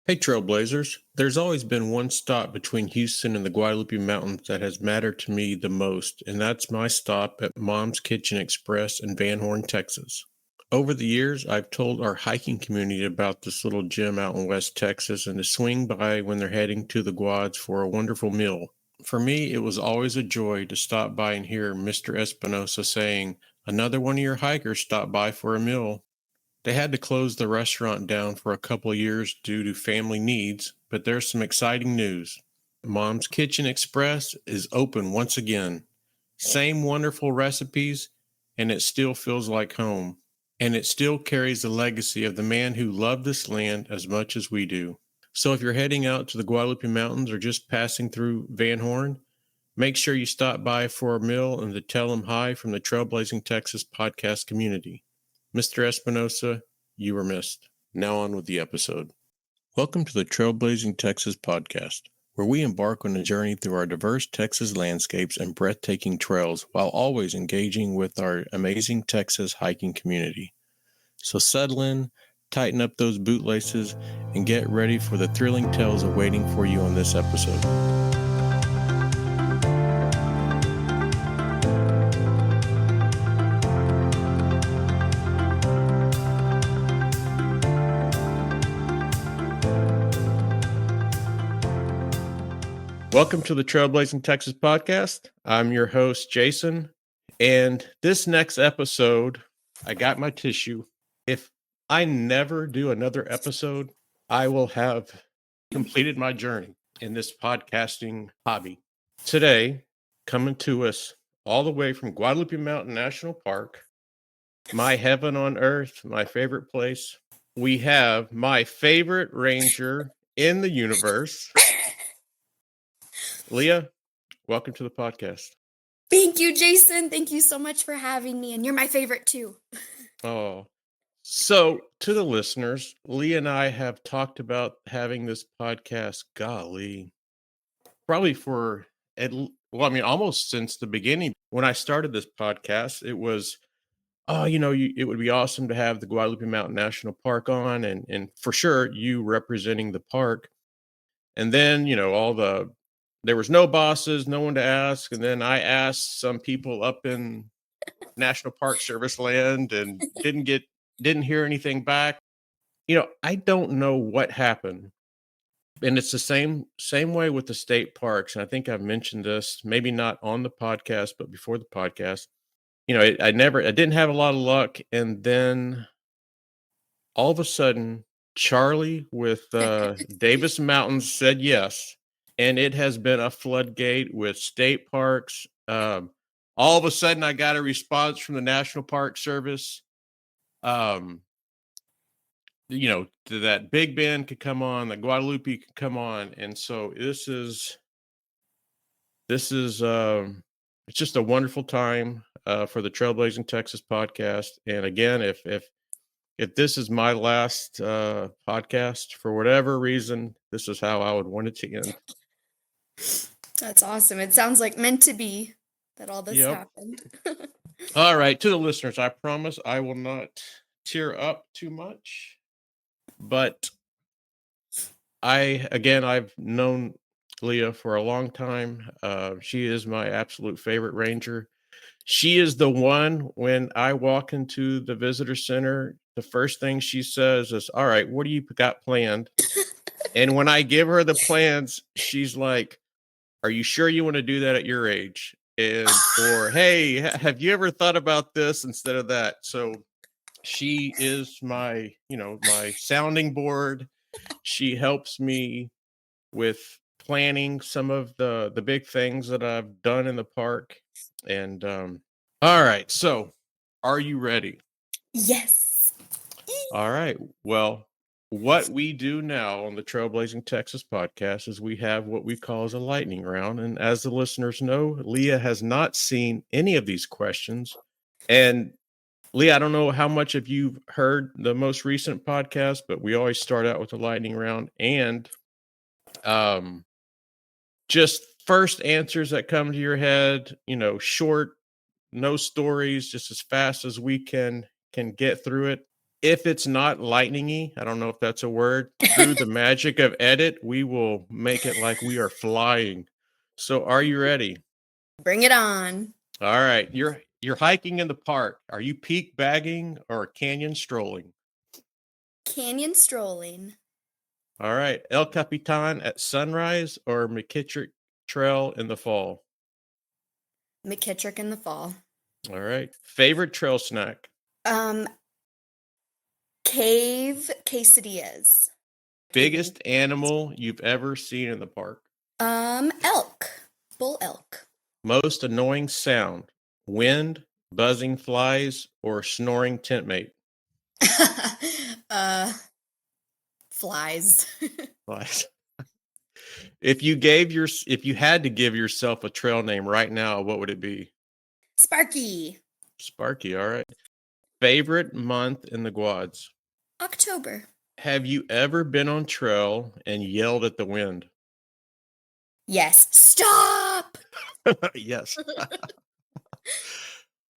Hey Trailblazers, there's always been one stop between Houston and the Guadalupe Mountains that has mattered to me the most, and that's my stop at Mom's Kitchen Express in Van Horn, Texas. Over the years, I've told our hiking community about this little gym out in West Texas and to swing by when they're heading to the Guads for a wonderful meal. For me, it was always a joy to stop by and hear Mr. Espinosa saying, "Another one of your hikers stopped by for a meal." They had to close the restaurant down for a couple of years due to family needs, but there's some exciting news. Mom's Kitchen Express is open once again. Same wonderful recipes, and it still feels like home. And it still carries the legacy of the man who loved this land as much as we do. So if you're heading out to the Guadalupe Mountains or just passing through Van Horn, make sure you stop by for a meal and to tell them hi from the Trailblazing Texas podcast community. Mr. Espinosa, you were missed. Now on with the episode. Welcome to the Trailblazing Texas podcast, where we embark on a journey through our diverse Texas landscapes and breathtaking trails while always engaging with our amazing Texas hiking community. So settle in, tighten up those bootlaces, and get ready for the thrilling tales awaiting for you on this episode. Welcome to the Trailblazing Texas podcast. I'm your host, Jason. And this next episode, I got my tissue. If I never do another episode, I will have completed my journey in this podcasting hobby. Today, coming to us all the way from Guadalupe Mountains National Park, my heaven on earth, my favorite place, we have my favorite ranger in the universe, Leah. Welcome to the podcast. Thank you, Jason. Thank you so much for having me. And you're my favorite too. Oh, so to the listeners, Leah and I have talked about having this podcast, golly, probably for, almost since the beginning. When I started this podcast, it was, it would be awesome to have the Guadalupe Mountain National Park on and for sure you representing the park. And then, there was no bosses, no one to ask. And then I asked some people up in National Park Service land and didn't hear anything back. I don't know what happened. And it's the same way with the state parks. And I think I've mentioned this, maybe not on the podcast, but before the podcast. I didn't have a lot of luck. And then all of a sudden, Charlie with Davis Mountains said yes. And it has been a floodgate with state parks. All of a sudden, I got a response from the National Park Service. That Big Bend could come on, that Guadalupe could come on, and so this is it's just a wonderful time for the Trailblazing Texas podcast. And again, if this is my last podcast for whatever reason, this is how I would want it to end. That's awesome. It sounds like meant to be that all this happened. All right, to the listeners, I promise I will not tear up too much, but I've known Leah for a long time. She is my absolute favorite ranger. She is the one, when I walk into the visitor center, the first thing she says is, "All right, what do you got planned?" And when I give her the plans, she's like, "Are you sure you want to do that at your age?" Or, "Hey, have you ever thought about this instead of that?" So she is my sounding board. She helps me with planning some of the big things that I've done in the park. And all right, so are you ready? Yes. All right. Well, what we do now on the Trailblazing Texas podcast is we have what we call as a lightning round. And as the listeners know, Leah has not seen any of these questions. And Leah, I don't know how much of you've heard the most recent podcast, but we always start out with the lightning round and just first answers that come to your head, short, no stories, just as fast as we can get through it. If it's not lightningy, I don't know if that's a word, through the magic of edit, we will make it like we are flying. So are you ready? Bring it on. All right. You're hiking in the park. Are you peak bagging or canyon strolling? Canyon strolling. All right. El Capitan at sunrise or McKittrick Trail in the fall? McKittrick in the fall. All right. Favorite trail snack? Cave quesadillas. Biggest animal you've ever seen in the park? Elk. Bull elk. Most annoying sound? Wind, buzzing flies, or snoring tent mate? Flies. Flies. If you had to give yourself a trail name right now, what would it be? Sparky. Sparky, all right. Favorite month in the Guads? October. Have you ever been on trail and yelled at the wind? Yes. Stop! Yes.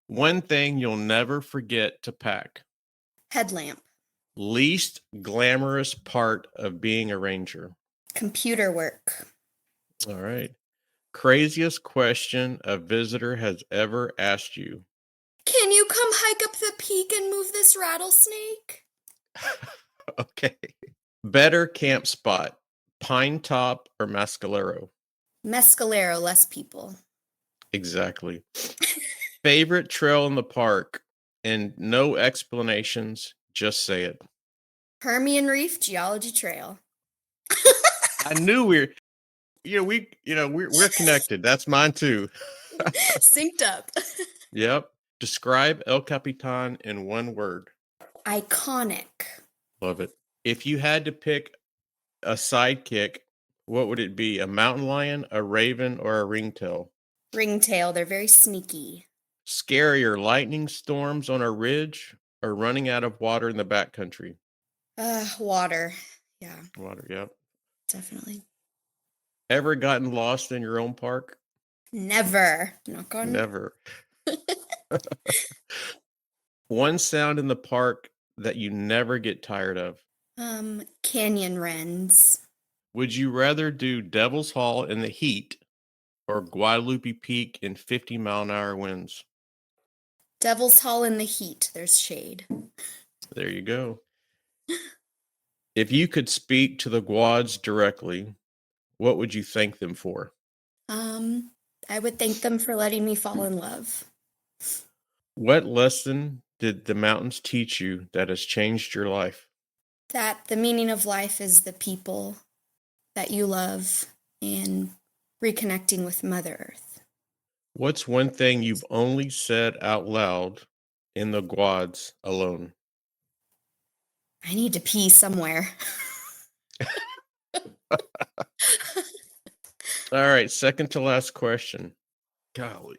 One thing you'll never forget to pack. Headlamp. Least glamorous part of being a ranger. Computer work. All right. Craziest question a visitor has ever asked you. Can you come hike up the peak and move this rattlesnake? Okay. Better camp spot, Pine Top or Mescalero? Mescalero, less people. Exactly. Favorite trail in the park, and no explanations, just say it. Permian Reef Geology Trail. I knew we're connected. That's mine too. Synced up. Yep. Describe El Capitan in one word. Iconic. Love it. If you had to pick a sidekick, what would it be? A mountain lion, a raven, or a ringtail? Ringtail, they're very sneaky. Scarier, lightning storms on a ridge or running out of water in the backcountry? Water. Yeah, Water, yep. definitely. Ever gotten lost in your own park? Never. Knock on. Never. One sound in the park that you never get tired of. Canyon wrens. Would you rather do Devil's Hall in the heat or Guadalupe Peak in 50-mile-an-hour winds? Devil's Hall in the heat. There's shade. There you go. If you could speak to the Guads directly, what would you thank them for? I would thank them for letting me fall in love. What lesson did the mountains teach you that has changed your life? That the meaning of life is the people that you love and reconnecting with Mother Earth. What's one thing you've only said out loud in the Guads alone? I need to pee somewhere. All right, second to last question. Golly.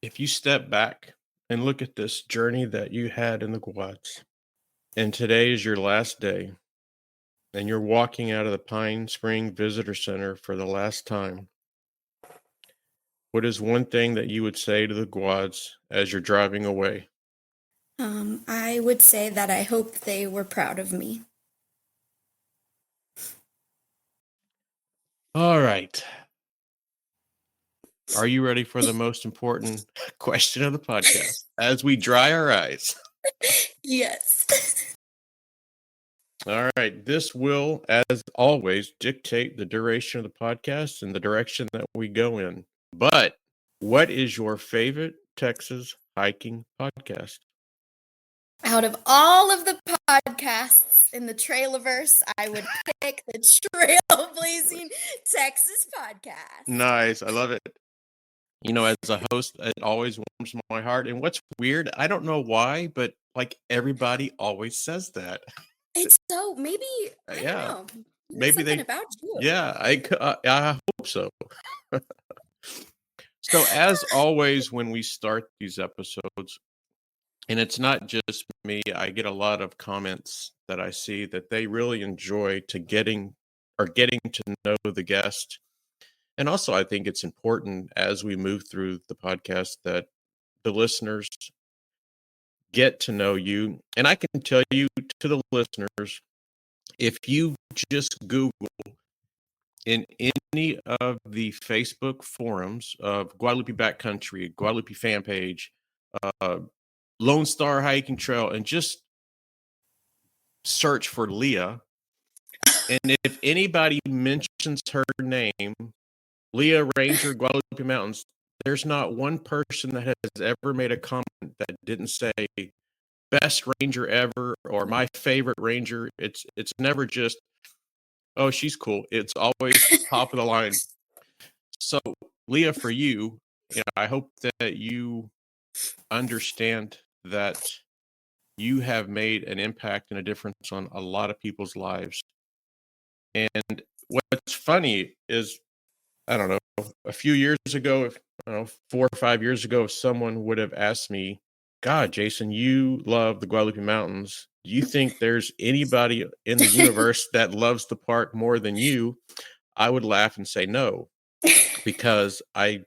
If you step back and look at this journey that you had in the Guads, and today is your last day, and you're walking out of the Pine Spring Visitor Center for the last time, what is one thing that you would say to the Guads as you're driving away? I would say that I hope they were proud of me. All right. Are you ready for the most important question of the podcast as we dry our eyes? Yes. All right. This will, as always, dictate the duration of the podcast and the direction that we go in. But what is your favorite Texas hiking podcast? Out of all of the podcasts in the Trailerverse, I would pick the Trailblazing Texas podcast. Nice. I love it. You know, as a host, it always warms my heart. And what's weird, I don't know why, but like everybody always says that. It's so maybe I don't know. Maybe something about you. Yeah, I hope so. So as always, when we start these episodes, and it's not just me, I get a lot of comments that I see that they really enjoy getting to know the guest. And also, I think it's important as we move through the podcast that the listeners get to know you. And I can tell you, to the listeners, if you just Google in any of the Facebook forums of Guadalupe Backcountry, Guadalupe fan page, uh, Lone Star Hiking Trail, and just search for Leah. And if anybody mentions her name, Leah Ranger, Guadalupe Mountains, there's not one person that has ever made a comment that didn't say best ranger ever or my favorite ranger. It's never just, oh, she's cool. It's always top of the line. So, Leah, for you, I hope that you understand that you have made an impact and a difference on a lot of people's lives. And what's funny is, I don't know, a few years ago, if I don't know, 4 or 5 years ago, if someone would have asked me, God, Jason, you love the Guadalupe Mountains. Do you think there's anybody in the universe that loves the park more than you? I would laugh and say no, because I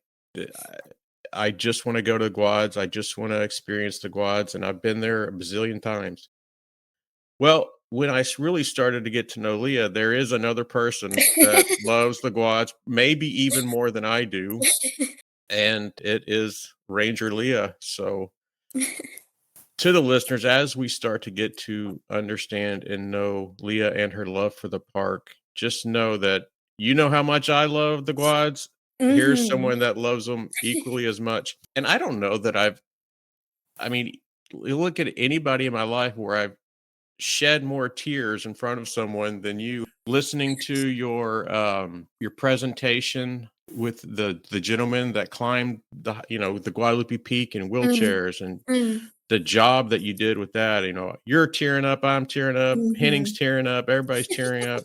just want to go to the Guads. I just want to experience the Guads, and I've been there a bazillion times. Well, when I really started to get to know Leah, there is another person that loves the Guads, maybe even more than I do, and it is Ranger Leah. So, to the listeners, as we start to get to understand and know Leah and her love for the park, just know that you know how much I love the Guads. Here's someone that loves them equally as much. And I don't know that I mean, you look at anybody in my life where I've shed more tears in front of someone than you. Listening to your presentation with the gentleman that climbed the Guadalupe Peak in wheelchairs, and the job that you did with that, you're tearing up, I'm tearing up, Henning's tearing up, everybody's tearing up.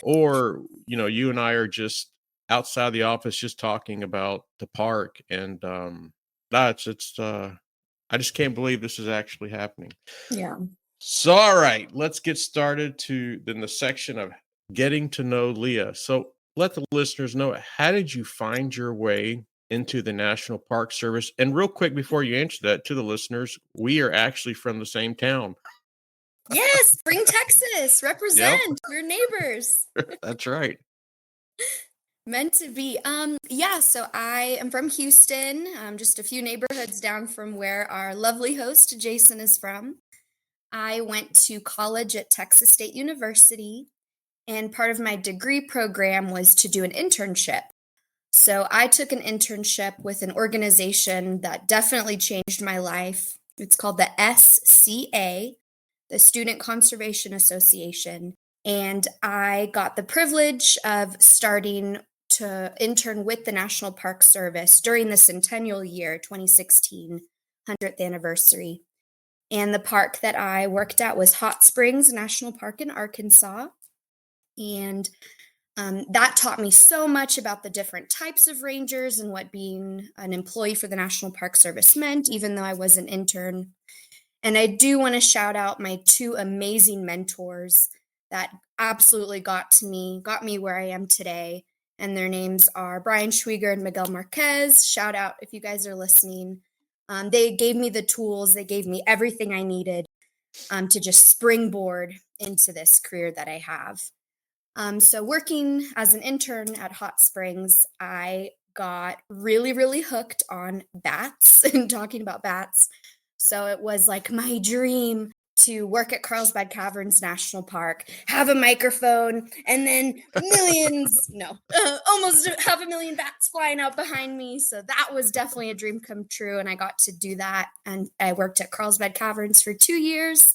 Or, you and I are just outside the office just talking about the park, and I just can't believe this is actually happening. Yeah. So, all right, let's get started in the section of getting to know Leah. So let the listeners know, how did you find your way into the National Park Service? And real quick, before you answer that, to the listeners, we are actually from the same town. Yes, Spring, Texas. Represent. Yep. We're neighbors. That's right. Meant to be. So I am from Houston, just a few neighborhoods down from where our lovely host Jason is from. I went to college at Texas State University, and part of my degree program was to do an internship. So I took an internship with an organization that definitely changed my life. It's called the SCA, the Student Conservation Association. And I got the privilege of starting to intern with the National Park Service during the centennial year, 2016, 100th anniversary. And the park that I worked at was Hot Springs National Park in Arkansas. And that taught me so much about the different types of rangers and what being an employee for the National Park Service meant, even though I was an intern. And I do want to shout out my 2 amazing mentors that absolutely got me where I am today. And their names are Brian Schwieger and Miguel Marquez. Shout out if you guys are listening. They gave me the tools. They gave me everything I needed to just springboard into this career that I have. So working as an intern at Hot Springs, I got really, really hooked on bats and talking about bats. So it was like my dream to work at Carlsbad Caverns National Park, have a microphone, and then almost 500,000 bats flying out behind me. So that was definitely a dream come true. And I got to do that. And I worked at Carlsbad Caverns for 2 years.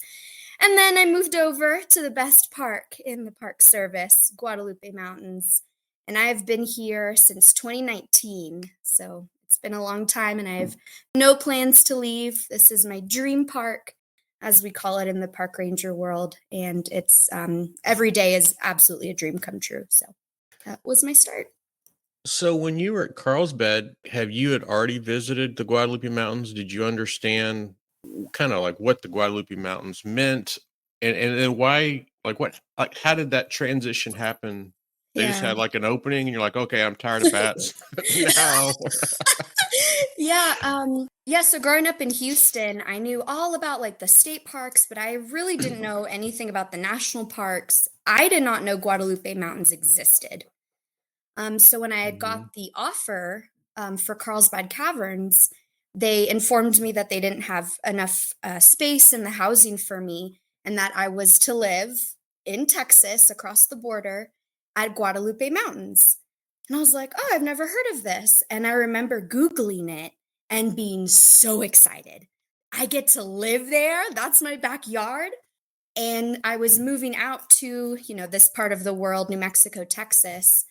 And then I moved over to the best park in the Park Service, Guadalupe Mountains. And I've been here since 2019. So it's been a long time, and I have no plans to leave. This is my dream park, as we call it in the park ranger world. And it's every day is absolutely a dream come true. So that was my start. So when you were at Carlsbad, have you had already visited the Guadalupe Mountains? Did you understand kind of like what the Guadalupe Mountains meant, and then why, how did that transition happen? They just had like an opening and you're like, okay, I'm tired of bats. No. Yeah, so growing up in Houston, I knew all about like the state parks, but I really didn't know anything about the national parks. I did not know Guadalupe Mountains existed. So when I had Mhm. got the offer for Carlsbad Caverns, they informed me that they didn't have enough space in the housing for me, and that I was to live in Texas across the border at Guadalupe Mountains. And I was like, oh, I've never heard of this. And I remember Googling it and being so excited. I get to live there. That's my backyard. And I was moving out to, this part of the world, New Mexico, Texas,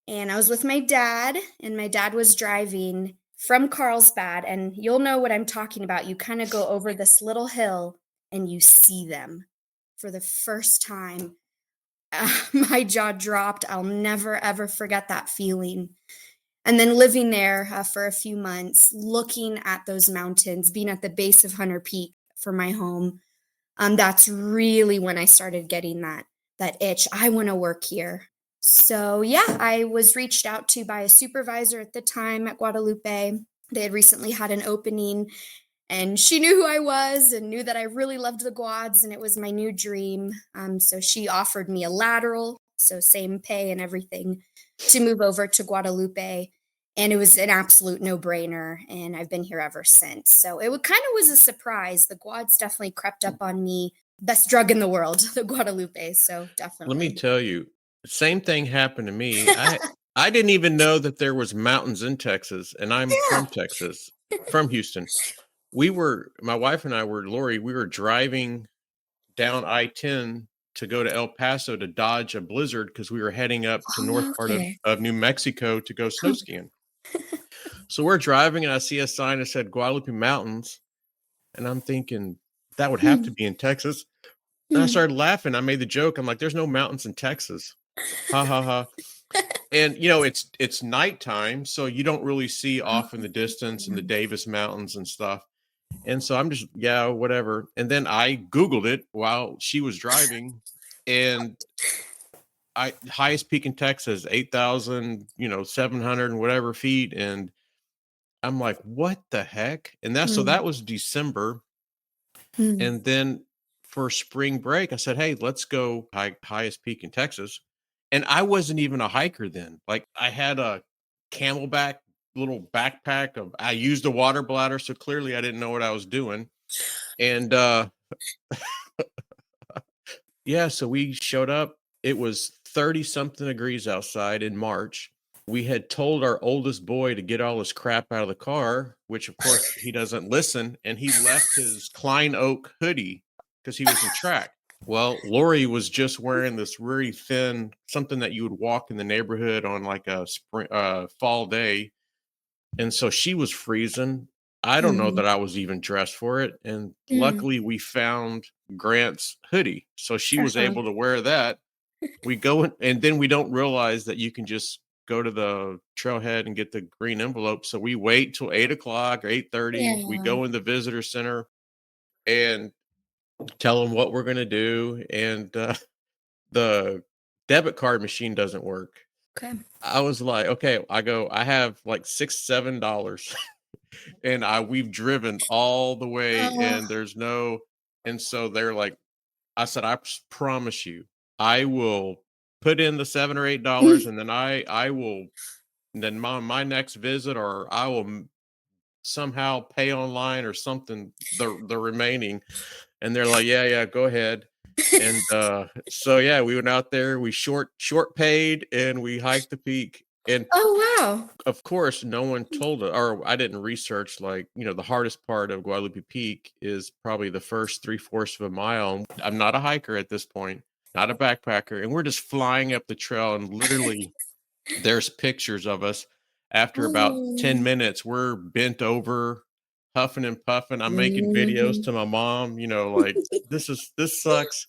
and I was with my dad, and my dad was driving from Carlsbad. And you'll know what I'm talking about. You kind of go over this little hill and you see them for the first time. My jaw dropped. I'll never, ever forget that feeling. And then living there for a few months, looking at those mountains, being at the base of Hunter Peak for my home, that's really when I started getting that itch. I want to work here. So yeah, I was reached out to by a supervisor at the time at Guadalupe. They had recently had an opening, and she knew who I was and knew that I really loved the Guads and it was my new dream. So she offered me a lateral, so same pay and everything, to move over to Guadalupe. And it was an absolute no-brainer, and I've been here ever since. So it kind of was a surprise. The Guads definitely crept up on me. Best drug in the world, the Guadalupe. So Let me definitely. tell you, same thing happened to me. I didn't even know that there was mountains in Texas, and I'm from Yeah. Texas, from Houston. My wife and I were Lori, we were driving down I-10 to go to El Paso to dodge a blizzard because we were heading up to north Oh, part of, okay. of New Mexico to go snow skiing. So we're driving and I see a sign that said Guadalupe Mountains, and I'm thinking that would have to Hmm, be in Texas. And I hmm. started laughing. I made the joke. I'm like, there's no mountains in Texas. Ha ha ha. And it's nighttime, so you don't really see Oh, off in the distance in the yeah. Davis Mountains and stuff. And so I'm just, yeah, whatever. And then I Googled it while she was driving, and I highest peak in Texas, 8,000, 700 and whatever feet. And I'm like, what the heck? And Hmm, that was December. hmm. And then for spring break, I said, hey, let's go highest peak in Texas. And I wasn't even a hiker then. Like I had a camelback little backpack I used a water bladder. So clearly I didn't know what I was doing. And yeah, so we showed up. It was 30 something degrees outside in March. We had told our oldest boy to get all his crap out of the car, which of course he doesn't listen. And he left his Klein Oak hoodie because he was in track. Well, Lori was just wearing this really thin something that you would walk in the neighborhood on like a fall day. And so she was freezing. I don't know Hmm, that I was even dressed for it. And hmm. luckily we found Grant's hoodie. So she was Uh-huh. able to wear that. We go in, and then we don't realize that you can just go to the trailhead and get the green envelope. So we wait till 8 o'clock or 8:30. We Yeah. go in the visitor center and tell them what we're going to do. And the debit card machine doesn't work. Okay. I was like, okay, I have like $6, $7 and we've driven all the way Oh. and there's no, and so they're like, I said, promise you, I will put in the $7 or $8 and then I will, then my next visit, or I will somehow pay online or something, the remaining. And they're like, yeah, yeah, go ahead. And so yeah, we went out there, we short paid, and we hiked the peak. And Oh, wow. of course, no one told us, or I didn't research, like, the hardest part of Guadalupe Peak is probably the first three-fourths of a mile. I'm not a hiker at this point, not a backpacker. And we're just flying up the trail, and literally there's pictures of us after about 10 Oh. minutes. We're bent over, huffing and puffing. I'm making videos Mhm. to my mom, like, this sucks.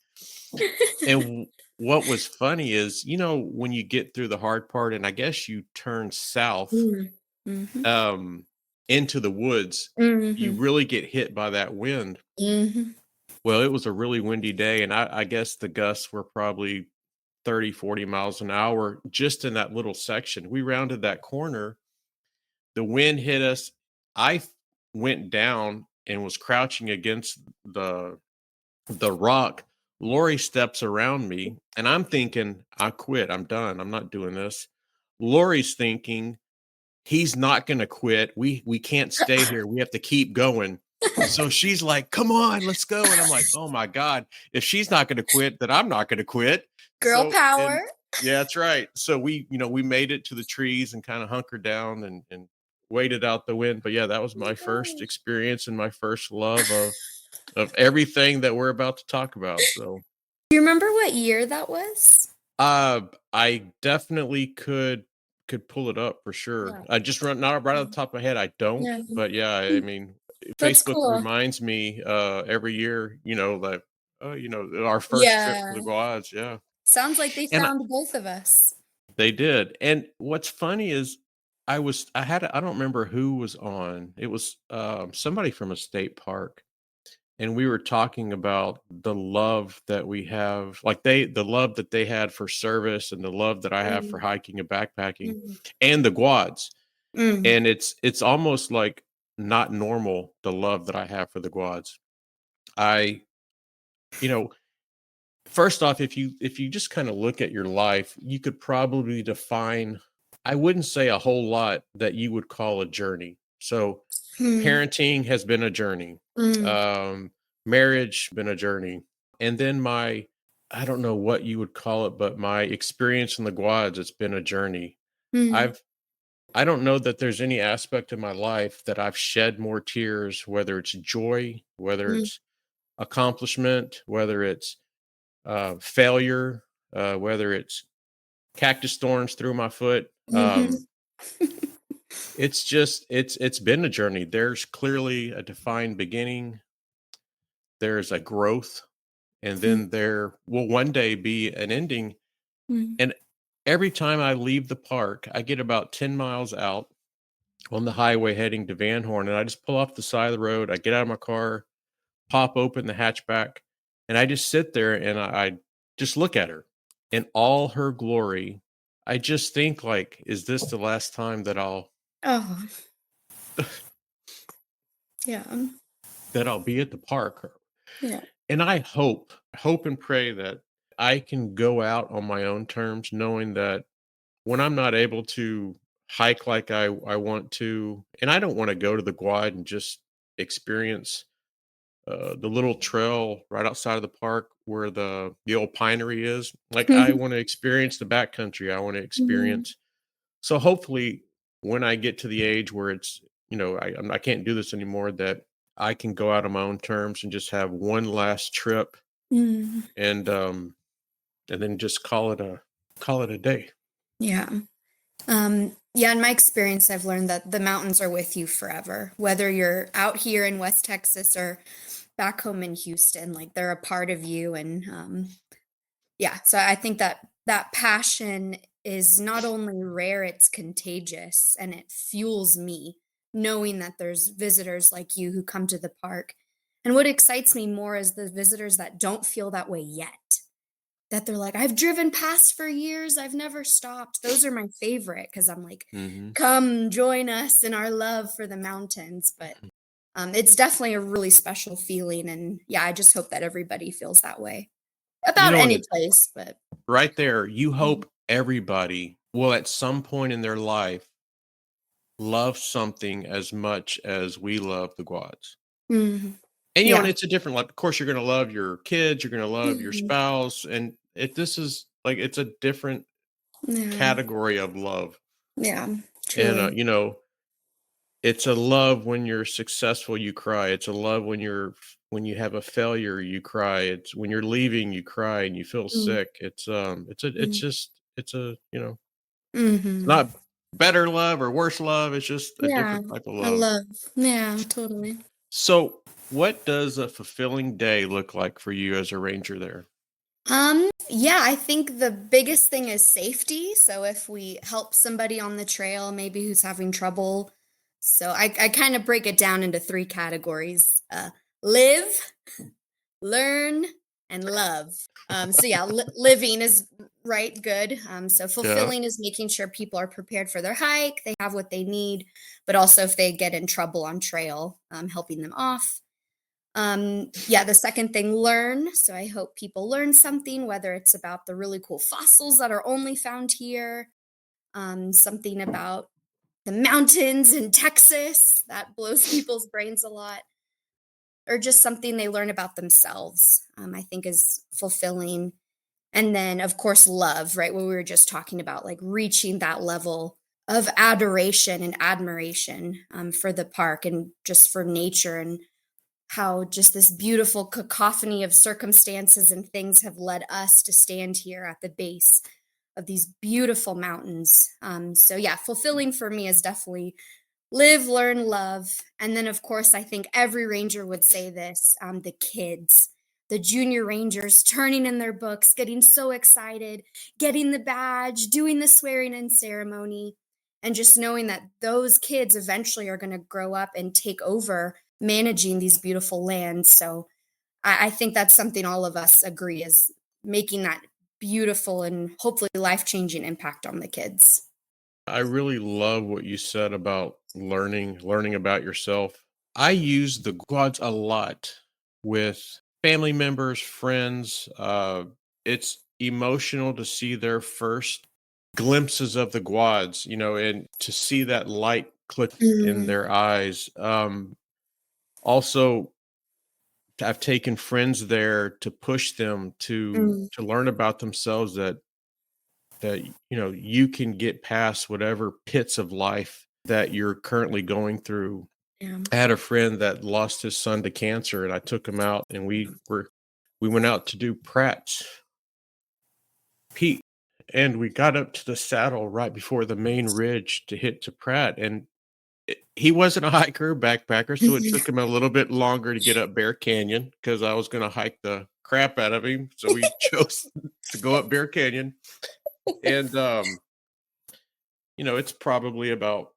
And what was funny is, when you get through the hard part, and I guess you turn south, Mm. Mhm. um, into the woods, you Mhm. really get hit by that wind. Mhm. Well, it was a really windy day, and I guess the gusts were probably 30, 40 miles an hour just in that little section. We rounded that corner, the wind hit us, I went down and was crouching against the rock. Lori steps around me, and I'm thinking, I quit. I'm done. I'm not doing this. Lori's thinking, he's not going to quit. We can't stay here. We have to keep going. So she's like, "Come on, let's go." And I'm like, "Oh my God, if she's not going to quit, then I'm not going to quit." Girl So, and power. yeah, that's right. So we made it to the trees and kind of hunkered down and waited out the wind. But yeah, that was Oh my my first gosh. experience and my first love of everything that we're about to talk about. So, Do you remember what year that was? I definitely could pull it up for sure. Yeah. I just run not right off the top of my head, I don't, Yeah. but yeah, I mean, That's Facebook cool. reminds me, every year, like, our first trip to Yeah. the Guads, yeah. Sounds like they And found both of us. they did, and what's funny is I don't remember who was on. It was, somebody from a state park, and we were talking about the love that we have, like the love that they had for service and the love that I have for Mm, hiking and backpacking mm, and the Guads. mm, And it's almost like not normal, the love that I have for the Guads. I, you know, First off, if you just kind of look at your life, you could probably define, I wouldn't say a whole lot that you would call a journey. So mm, parenting has been a journey. mm, Um, Marriage been a journey. And then I don't know what you would call it, but my experience in the Guads, it's been a journey. mm, I've I don't know that there's any aspect of my life that I've shed more tears, whether it's joy, whether mm, it's accomplishment, whether it's failure, whether it's cactus thorns through my foot. mhm, It's been a journey. There's clearly a defined beginning. There's a growth, and mm, then there will one day be an ending. mm, And every time I leave the park, I get about 10 miles out on the highway heading to Van Horn, and I just pull off the side of the road. I get out of my car, pop open the hatchback, and I just sit there and I just look at her in all her glory. I just think like, is this the last time Oh, yeah. that I'll be at the park? Yeah. And I hope and pray that I can go out on my own terms, knowing that when I'm not able to hike like I want to, and I don't want to go to the Guad and just experience the little trail right outside of the park where the old pinery is. Like I want to experience the backcountry. I want to Mhm, experience. So hopefully, when I get to the age where it's I can't do this anymore, that I can go out on my own terms and just have one last trip mm, and then just call it a day. yeah. Yeah, in my experience, I've learned that the mountains are with you forever. Whether you're out here in West Texas or back home in Houston, like they're a part of you. And yeah, so I think that that passion is not only rare, it's contagious and it fuels me knowing that there's visitors like you who come to the park. And what excites me more is the visitors that don't feel that way yet. That they're like, "I've driven past for years, I've never stopped." Those are my favorite because 'cause I'm like, Hmm. "Come join us in our love for the mountains," but, it's definitely a really special feeling, and, yeah, I just hope that everybody feels that way about And any it's place, but right there. You mm, hope everybody will at some point in their life love something as much as we love the Guads. mhm, And, and yeah, it's a different, like, of course, you're gonna love your kids, you're gonna love your mhm, spouse, and this is like, it's a different yeah, category of love. yeah, And, truly, it's a love when you're successful, you cry. It's a love when you have a failure, you cry. It's when you're leaving, you cry and you feel mm, sick. It's mm, just, it's mhm, not better love or worse love. It's just a yeah, different type of I love. love yeah, totally. So, what does a fulfilling day look like for you as a ranger there? Yeah, I think the biggest thing is safety. So if we help somebody on the trail, maybe who's having trouble, so I kind of break it down into three categories: live, learn, and love. So yeah, living is right, good. So Yeah. fulfilling is making sure people are prepared for their hike, they have what they need, but also if they get in trouble on trail, helping them off. Yeah, the second thing, learn. So I hope people learn something, whether it's about the really cool fossils that are only found here, something about the mountains in Texas that blows people's brains a lot, or just something they learn about themselves, I think is fulfilling. And then, of course, love, right? What we were just talking about, like reaching that level of adoration and admiration for the park and just for nature, and how just this beautiful cacophony of circumstances and things have led us to stand here at the base of these beautiful mountains. So, yeah, fulfilling for me is definitely live, learn, love. And then, of course, I think every ranger would say this, the kids, the junior rangers turning in their books, getting so excited, getting the badge, doing the swearing in ceremony, and just knowing that those kids eventually are going to grow up and take over managing these beautiful lands. So I think that's something all of us agree is making that beautiful and hopefully life changing impact on the kids. I really love what you said about learning about yourself. I use the quads a lot with family members, friends. It's emotional to see their first glimpses of the quads, and to see that light click in Mm, their eyes. Also, I've taken friends there to push them to mm, to learn about themselves, that you can get past whatever pits of life that you're currently going through. yeah. I had a friend that lost his son to cancer, and I took him out, and we went out to do Pratt's Peak, and we got up to the saddle right before the main ridge to hit to Pratt, and he wasn't a hiker, backpacker, so it took him a little bit longer to get up Bear Canyon because I was going to hike the crap out of him. So we chose to go up Bear Canyon, and it's probably about,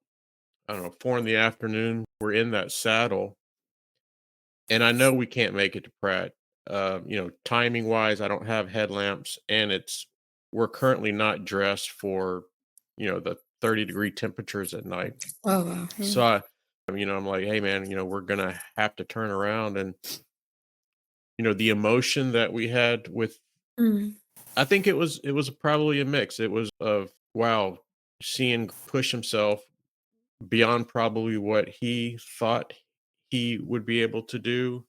I don't know, 4 in the afternoon. We're in that saddle, and I know we can't make it to Pratt. Timing wise, I don't have headlamps, and we're currently not dressed for, the 30-degree temperatures at night. Oh, wow. Yeah. So I'm like, hey man, we're gonna have to turn around, and the emotion that we had with, Mm, I think it was probably a mix. It was of, wow, seeing push himself beyond probably what he thought he would be able to do.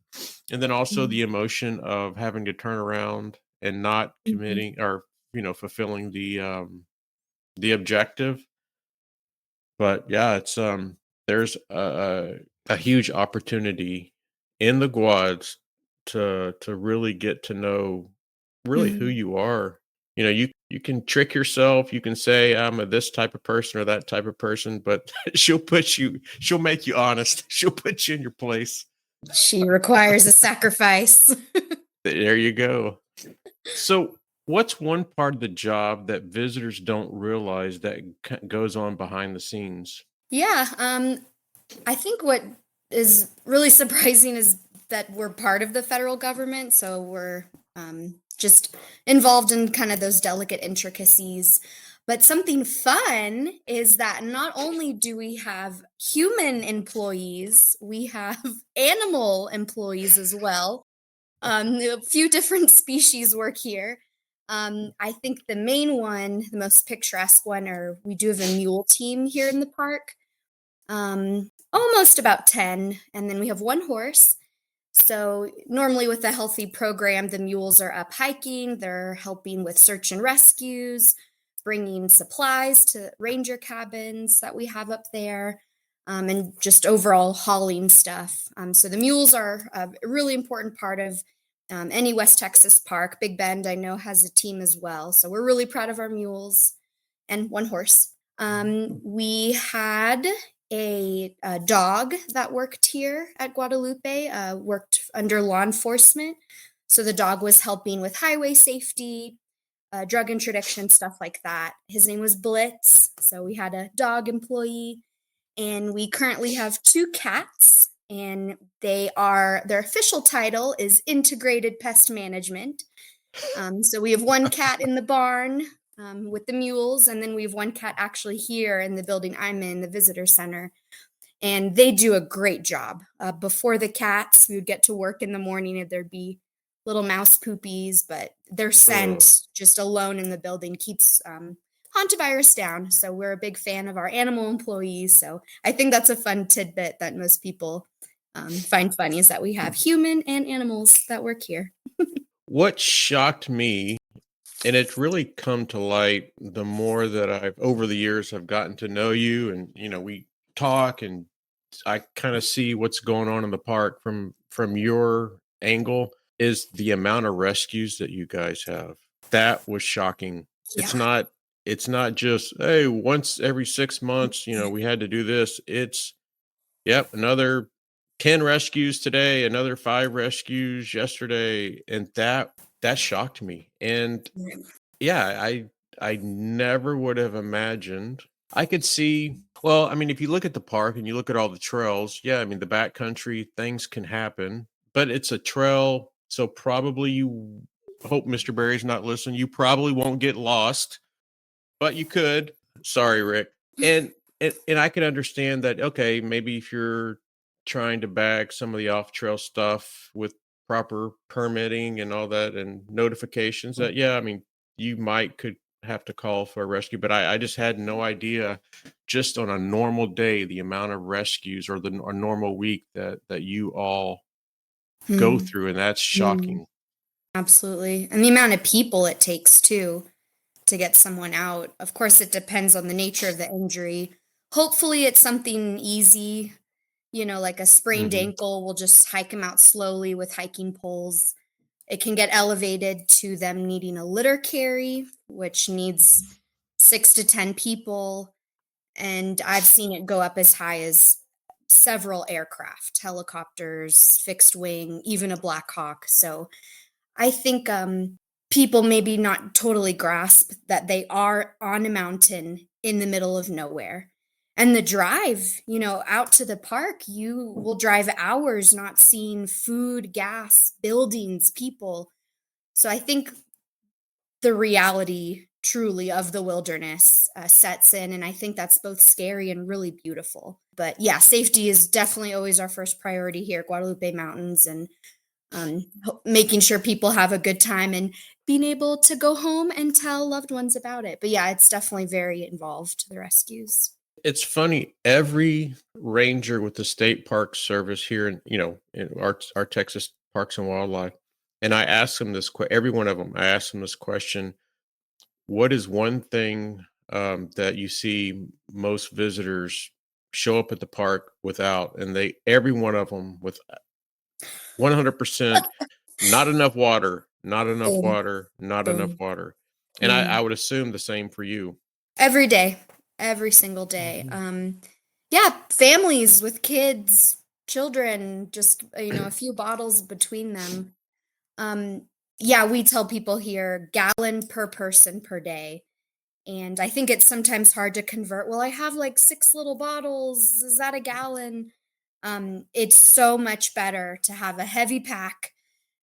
And then also mm, the emotion of having to turn around and not mhm, committing or, fulfilling the objective. But yeah, there's a huge opportunity in the quads to really get to know really who mhm. you are. You can trick yourself. You can say I'm a this type of person or that type of person, but she'll make you honest. She'll put you in your place. She requires a sacrifice. There you go. So, what's one part of the job that visitors don't realize that goes on behind the scenes? Yeah, I think what is really surprising is that we're part of the federal government, so we're just involved in kind of those delicate intricacies. But something fun is that not only do we have human employees, we have animal employees as well. A few different species work here. I think the main one, the most picturesque one, or we do have a mule team here in the park. Almost about 10, and then we have one horse. So normally with a healthy program, the mules are up hiking, they're helping with search and rescues, bringing supplies to ranger cabins that we have up there, and just overall hauling stuff. So the mules are a really important part of any West Texas park. Big Bend, I know, has a team as well. So we're really proud of our mules and one horse. We had a dog that worked here at Guadalupe, worked under law enforcement. So the dog was helping with highway safety, drug interdiction, stuff like that. His name was Blitz. So we had a dog employee, and we currently have two cats. and their official title is Integrated Pest Management. So we have one cat in the barn with the mules, and then we have one cat actually here in the building I'm in, the visitor center. And they do a great job. Before the cats, we would get to work in the morning and there'd be little mouse poopies, but their Oh. scent just alone in the building keeps hantavirus down. So we're a big fan of our animal employees. So I think that's a fun tidbit that most people find funny, is that we have human and animals that work here. What shocked me, and it's really come to light the more that I've over the years have gotten to know you, and we talk, and I kind of see what's going on in the park from your angle, is the amount of rescues that you guys have. That was shocking. It's Yeah. not it's not just, hey, once every 6 months, we had to do this. It's, yep, another 10 rescues today, another 5 rescues yesterday, and that shocked me. And yeah, I never would have imagined. I could see, well, I mean, if you look at the park and you look at all the trails, yeah, I mean, the backcountry, things can happen, but it's a trail, so probably you hope Mr. Barry's not listening. You probably won't get lost, but you could. Sorry, Rick. And I can understand that. Okay, maybe if you're trying to bag some of the off trail stuff with proper permitting and all that and notifications, that, yeah, I mean, you could have to call for a rescue. But I just had no idea, just on a normal day, the amount of rescues, or a normal week that you all go Mm, through, and that's mm, shocking. absolutely. And the amount of people it takes too to get someone out. Of course, it depends on the nature of the injury. Hopefully, it's something easy, like a sprained Hmm. ankle. We'll just hike them out slowly with hiking poles. It can get elevated to them needing a litter carry, which needs 6 to 10 people. And I've seen it go up as high as several aircraft, helicopters, fixed wing, even a Black Hawk. So I think people maybe not totally grasp that they are on a mountain in the middle of nowhere. And the drive, out to the park, you will drive hours not seeing food, gas, buildings, people. So I think the reality truly of the wilderness sets in. And I think that's both scary and really beautiful. But yeah, safety is definitely always our first priority here at Guadalupe Mountains. And making sure people have a good time and being able to go home and tell loved ones about it. But yeah, it's definitely very involved, the rescues. It's funny, every ranger with the state park service here in our Texas Parks and Wildlife, and I ask them every one of them, I ask them this question: what is one thing that you see most visitors show up at the park without? And every one of them, with 100%, not enough water, not enough Boom, water, not enough boom. water. And I Mm. would assume the same for you. Every day, every single day. Mhm. Yeah, families with kids, children, just, a few bottles between them. Um, yeah, we tell people here gallon per person per day. And I think it's sometimes hard to convert. Well, I have like 6 little bottles. Is that a gallon? It's so much better to have a heavy pack,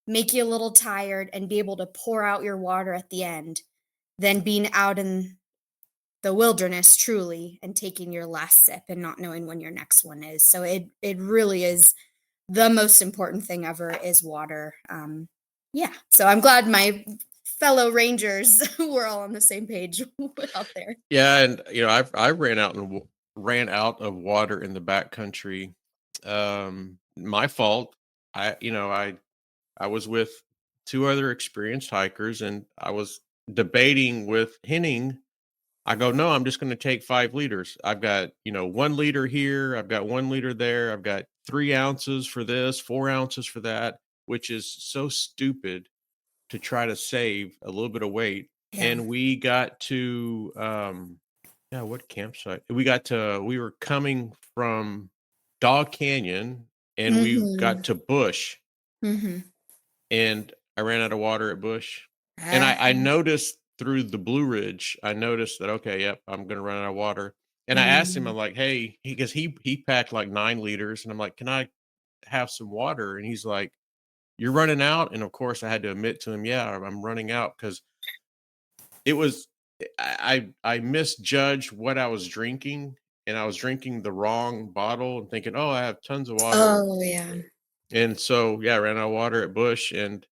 make you a little tired, and be able to pour out your water at the end than being out in the wilderness truly and taking your last sip and not knowing when your next one is. So it really is the most important thing ever is water. Yeah. So I'm glad my fellow rangers were all on the same page out there. Yeah, and I ran out of water in the backcountry. My fault. I was with two other experienced hikers, and I was debating with Henning. I go, no, I'm just going to take 5 liters. I've got 1 liter here. I've got 1 liter there. I've got 3 ounces for this, 4 ounces for that, which is so stupid to try to save a little bit of weight. Yeah. And we got to yeah, what campsite? We were coming from Dog Canyon, and we got Mhm. to Bush, Mhm. and I ran out of water at Bush. And Ah, I noticed through the Blue Ridge, I noticed that, okay, yep, I'm gonna run out of water. And I asked him, mm. I'm like, hey, because he packed like 9 liters, and I'm like, can I have some water. And he's like, you're running out. And of course I had to admit to him, yeah, I'm running out because it was, I misjudged what I was drinking, and I was drinking the wrong bottle and thinking, oh, I have tons of water. Oh, yeah. And so, yeah, I ran out of water at Bush, and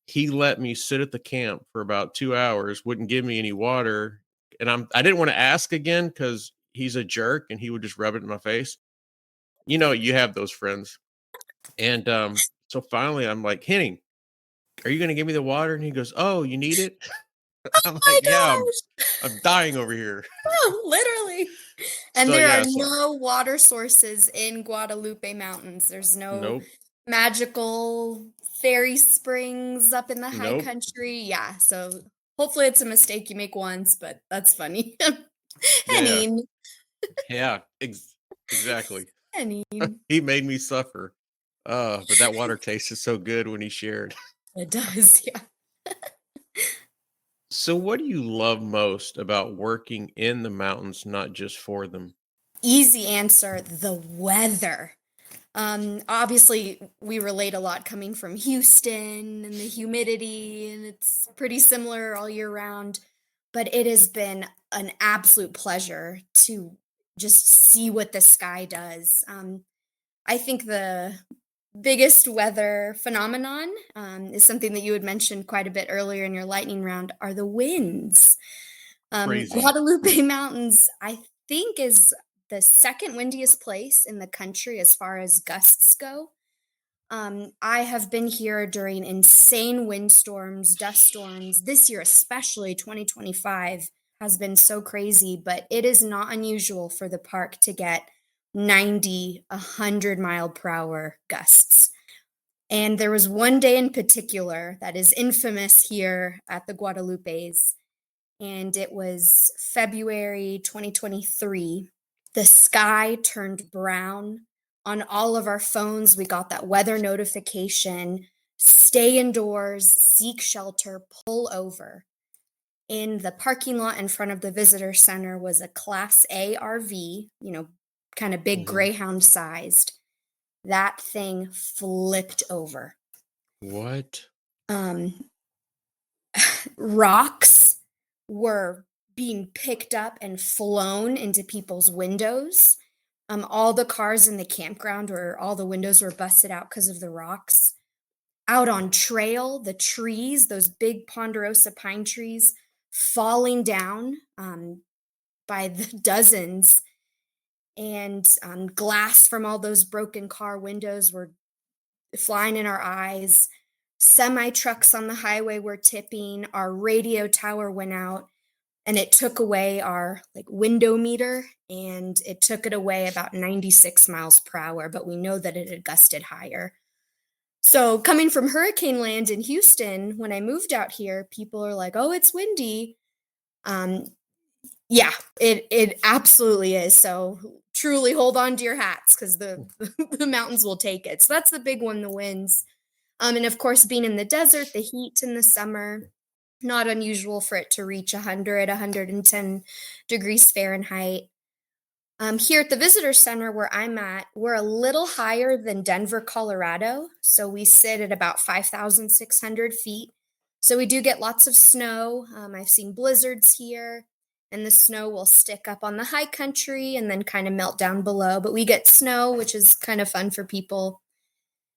he let me sit at the camp for about 2 hours, wouldn't give me any water, and I didn't wanna ask again because he's a jerk, and he would just rub it in my face. You know, you have those friends. And, so finally, I'm like, "Henning, are you gonna give me the water?" And he goes, "Oh, you need it?" I'm like, My "Yeah, gosh. I'm dying over here." Literally. And So, there are yeah, so no water sources in Guadalupe Mountains. There's no nope, magical fairy springs up in the high nope, country. Yeah, so hopefully it's a mistake you make once, but that's funny. yeah, Henning. yeah, exactly. Henning. He made me suffer. But that water tasted so good when he shared. It does, yeah. So, what do you love most about working in the mountains, not just for them? Easy answer, the weather. Obviously, we relate a lot coming from Houston and the humidity, and it's pretty similar all year round. But it has been an absolute pleasure to just see what the sky does. I think the biggest weather phenomenon is something that you had mentioned quite a bit earlier in your lightning round are the winds. Crazy. Guadalupe Mountains, I think, is the second windiest place in the country as far as gusts go. I have been here during insane windstorms, dust storms. This year, especially 2025, has been so crazy, but it is not unusual for the park to get 90, 100 mile per hour gusts. And there was one day in particular that is infamous here at the Guadalupes, and it was February 2023. The sky turned brown. On all of our phones, we got that weather notification: stay indoors, seek shelter, pull over. In the parking lot in front of the visitor center was a Class A RV, kind of big Mhm. Greyhound sized. That thing flipped over. What? Um, Rocks were being picked up and flown into people's windows. All the cars in the campground where all the windows were busted out because of the rocks. Out on trail, the trees, those big ponderosa pine trees, falling down by the dozens, and glass from all those broken car windows were flying in our eyes. Semi trucks on the highway were tipping. Our radio tower went out, and it took away our like window meter, and it took it away about 96 miles per hour, but we know that it had gusted higher. So coming from hurricane land in Houston, when I moved out here, people are like, "Oh, it's windy." Um, yeah, it absolutely is. So truly hold on to your hats because the the mountains will take it. So that's the big one, the winds. And of course, being in the desert, the heat in the summer, not unusual for it to reach 100, 110 degrees Fahrenheit. Here at the visitor center where I'm at, we're a little higher than Denver, Colorado. So we sit at about 5,600 feet. So we do get lots of snow. I've seen blizzards here, and the snow will stick up on the high country and then kind of melt down below. But we get snow, which is kind of fun for people.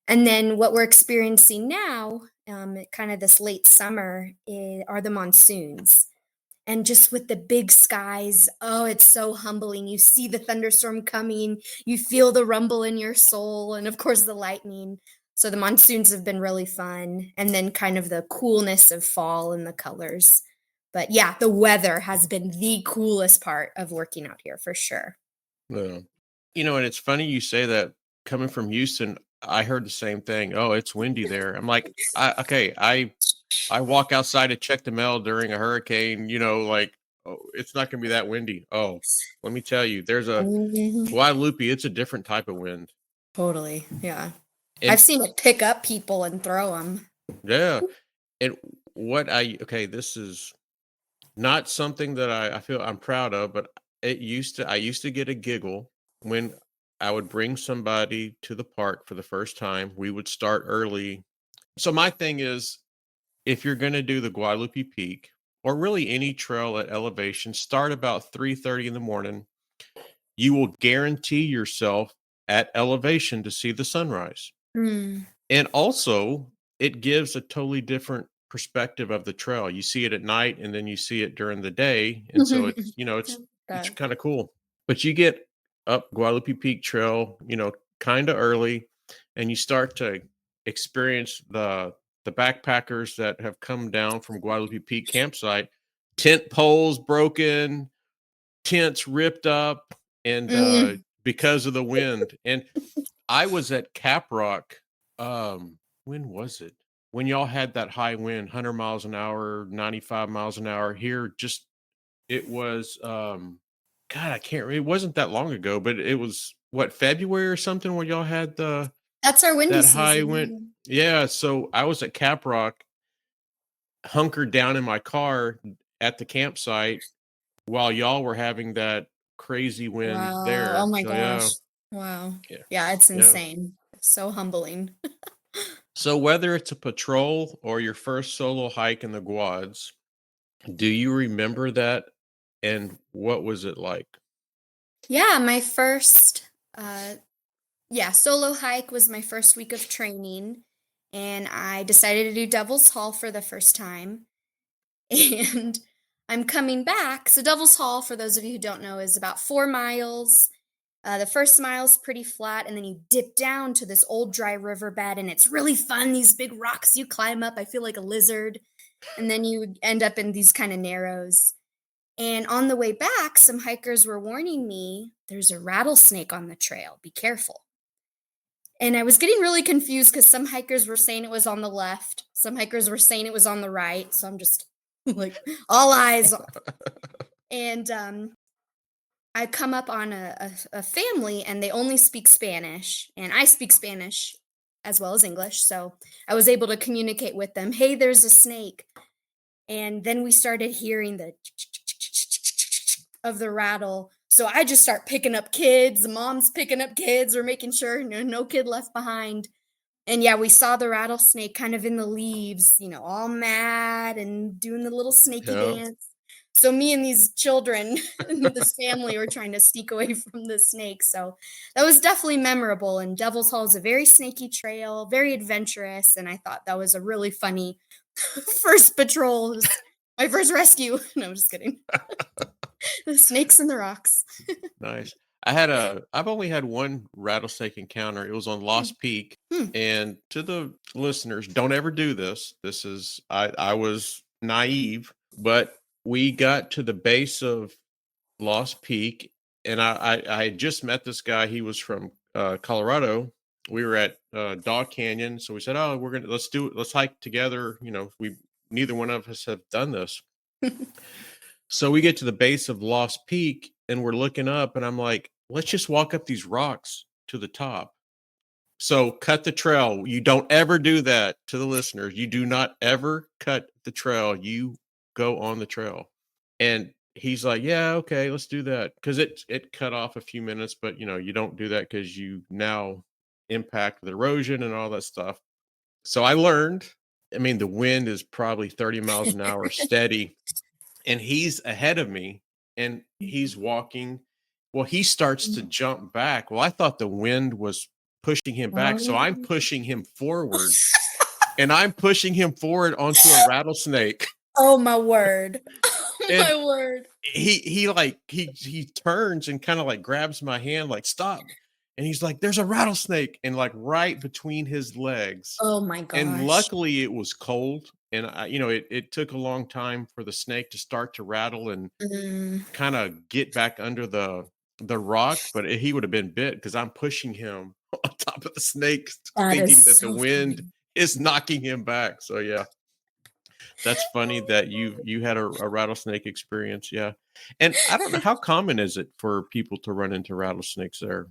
And then what we're experiencing now, kind of this late summer, are the monsoons. And just with the big skies, oh, it's so humbling. You see the thunderstorm coming, you feel the rumble in your soul, and of course, the lightning. So the monsoons have been really fun. And then kind of the coolness of fall and the colors. But yeah, the weather has been the coolest part of working out here for sure. Yeah. And it's funny you say that. Coming from Houston, I heard the same thing. Oh, it's windy there. I'm like, okay, I walk outside to check the mail during a hurricane, like, oh, it's not gonna be that windy. Oh, let me tell you, there's a Mhm. Guadalupe, it's a different type of wind. Totally. Yeah. I've And seen it pick up people and throw them. yeah, and okay, this is not something that I feel I'm proud of, but I used to get a giggle when I would bring somebody to the park for the first time. We would start early. So my thing is, if you're going to do the Guadalupe Peak or really any trail at elevation, start about 3:30 in the morning. You will guarantee yourself at elevation to see the sunrise. Mm. And also, it gives a totally different perspective of the trail. You see it at night and then you see it during the day. And so it's, it's That. kind of cool. But you get up Guadalupe Peak Trail, kind of early, and you start to experience the backpackers that have come down from Guadalupe Peak campsite, tent poles broken, tents ripped up, and Mm. because of the wind. And I was at Cap Rock. When was it? When y'all had that high wind, 100 miles an hour, 95 miles an hour. Here, just it was. God, I can't. It wasn't that long ago, but it was what, February or something when y'all had That's our windy that high wind. season. Yeah, so I was at Cap Rock, hunkered down in my car at the campsite while y'all were having that crazy wind Wow. Oh there. my So yeah, gosh. Wow. yeah, Yeah, it's yeah. insane. So humbling. So whether it's a patrol or your first solo hike in the Guads, do you remember that? And what was it like? Yeah, my first solo hike was my first week of training, and I decided to do Devil's Hall for the first time. And I'm coming back. So Devil's Hall, for those of you who don't know, is about 4 miles. The first mile's pretty flat, and then you dip down to this old dry riverbed, and it's really fun. These big rocks you climb up. I feel like a lizard. And then you end up in these kind of narrows. And on the way back, some hikers were warning me there's a rattlesnake on the trail. Be careful. And I was getting really confused because some hikers were saying it was on the left, some hikers were saying it was on the right. So I'm just like, all eyes. And I come up on a family, and they only speak Spanish, and I speak Spanish as well as English. So I was able to communicate with them. Hey, there's a snake. And then we started hearing the of the rattle. So I just start picking up kids. The mom's picking up kids. We're making sure no kid left behind. And yeah, we saw the rattlesnake kind of in the leaves, all mad and doing the little snaky Yeah. dance. So me and these children and this family were trying to sneak away from the snake. So that was definitely memorable. And Devil's Hall is a very snaky trail, very adventurous. And I thought that was a really funny first patrol. It was my first rescue. No, I'm just kidding. The snakes in the rocks. Nice. I've only had one rattlesnake encounter. It was on Hmm. Lost Peak. Hmm. And to the listeners, don't ever do this. This is I was naive, but we got to the base of Lost Peak, and I had just met this guy. He was from Colorado. We were at Dog Canyon, so we said, "Oh, let's do it. Let's hike together." We neither one of us have done this. So we get to the base of Lost Peak, and we're looking up, and I'm like, "Let's just walk up these rocks to the top." So cut the trail. You don't ever do that, to the listeners. You do not ever cut the trail. You go on the trail. And he's like, "Yeah, okay, let's do that." Because it cut off a few minutes, but you don't do that because you now impact the erosion and all that stuff. So I learned. I mean, the wind is probably 30 miles an hour steady, and he's ahead of me, and he's walking. Well, he starts to jump back. Well, I thought the wind was pushing him back, so I'm Oh. pushing him forward, and I'm pushing him forward onto a rattlesnake. Oh my word. Oh And my word. he turns and kind of like grabs my hand, like, "Stop." And he's like, "There's a rattlesnake," and like right between his legs. Oh my And gosh. luckily it was cold, and it took a long time for the snake to start to rattle and Mm, kind of get back under the rock, but he would have been bit because I'm pushing him on top of the snake, that is thinking that the so wind funny. is knocking him back. So yeah, that's funny that you had a rattlesnake experience. Yeah, and I don't know, how common is it for people to run into rattlesnakes there?